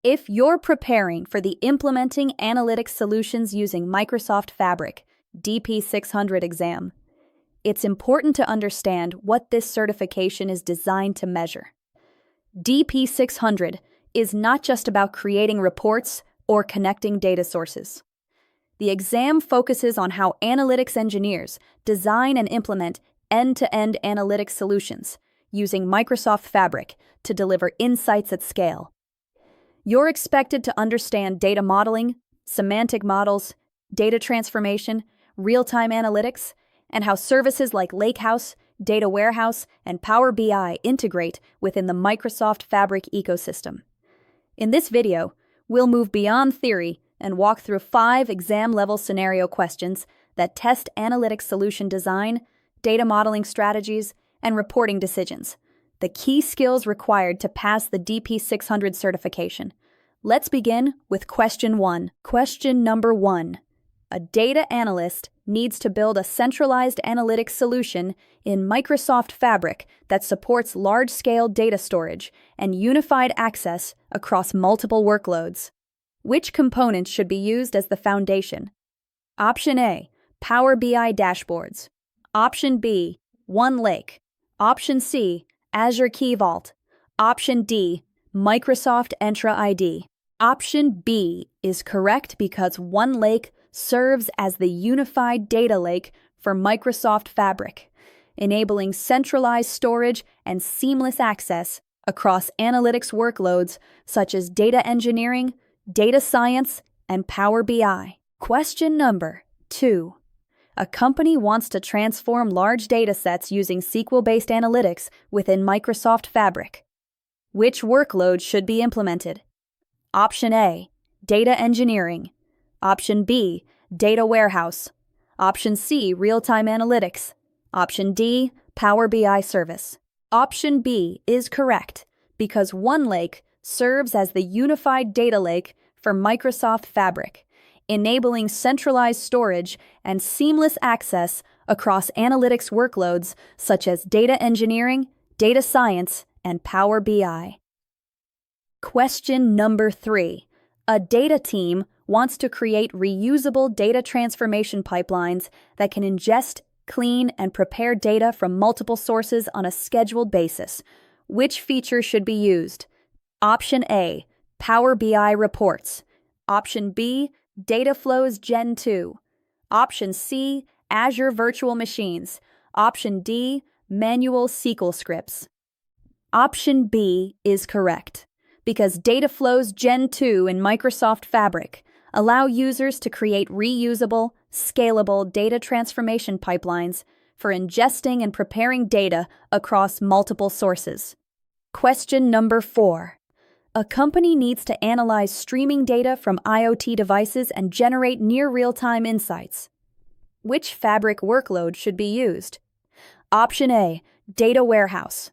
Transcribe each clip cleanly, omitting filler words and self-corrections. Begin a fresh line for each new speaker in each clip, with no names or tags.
If you're preparing for the Implementing Analytics Solutions using Microsoft Fabric DP-600 exam, it's important to understand what this certification is designed to measure. DP-600 is not just about creating reports or connecting data sources. The exam focuses on how analytics engineers design and implement end-to-end analytics solutions using Microsoft Fabric to deliver insights at scale. You're expected to understand data modeling, semantic models, data transformation, real-time analytics, and how services like Lakehouse, Data Warehouse, and Power BI integrate within the Microsoft Fabric ecosystem. In this video, we'll move beyond theory and walk through 5 exam-level scenario questions that test analytics solution design, data modeling strategies, and reporting decisions, the key skills required to pass the DP-600 certification. Let's begin with question 1. Question number 1. A data analyst needs to build a centralized analytics solution in Microsoft Fabric that supports large-scale data storage and unified access across multiple workloads. Which components should be used as the foundation? Option A, Power BI dashboards. Option B, OneLake. Option C, Azure Key Vault. Option D, Microsoft Entra ID. Option B is correct because OneLake serves as the unified data lake for Microsoft Fabric, enabling centralized storage and seamless access across analytics workloads such as data engineering, data science, and Power BI. Question number 2. A company wants to transform large data sets using SQL-based analytics within Microsoft Fabric. Which workload should be implemented? Option A, data engineering. Option B, data warehouse. Option C, real-time analytics. Option D, Power BI service. Option B is correct because OneLake serves as the unified data lake for Microsoft Fabric, enabling centralized storage and seamless access across analytics workloads such as data engineering, data science, and Power BI. Question number 3. A data team wants to create reusable data transformation pipelines that can ingest, clean, and prepare data from multiple sources on a scheduled basis. Which feature should be used? Option A, Power BI reports. Option B, Data Flows Gen 2. Option C, Azure Virtual Machines. Option D, Manual SQL scripts. Option B is correct because Data Flows Gen 2 in Microsoft Fabric allow users to create reusable, scalable data transformation pipelines for ingesting and preparing data across multiple sources. Question number 4. A company needs to analyze streaming data from IoT devices and generate near real-time insights. Which Fabric workload should be used? Option A, data warehouse.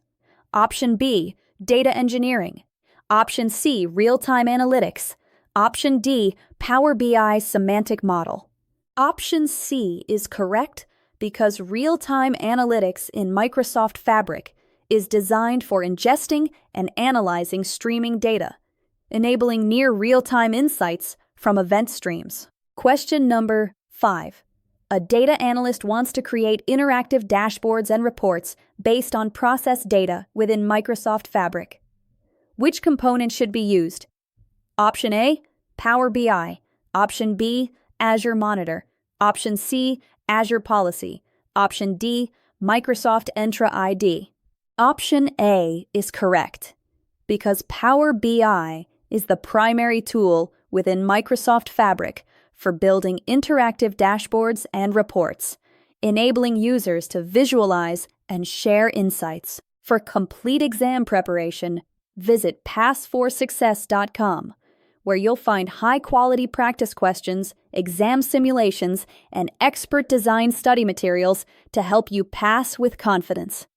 Option B, data engineering. Option C, real-time analytics. Option D, Power BI semantic model. Option C is correct because real-time analytics in Microsoft Fabric is designed for ingesting and analyzing streaming data, enabling near real-time insights from event streams. Question number 5. A data analyst wants to create interactive dashboards and reports based on processed data within Microsoft Fabric. Which component should be used? Option A, Power BI. Option B, Azure Monitor. Option C, Azure Policy. Option D, Microsoft Entra ID. Option A is correct because Power BI is the primary tool within Microsoft Fabric for building interactive dashboards and reports, enabling users to visualize and share insights. For complete exam preparation, visit pass4success.com, where you'll find high-quality practice questions, exam simulations, and expert design study materials to help you pass with confidence.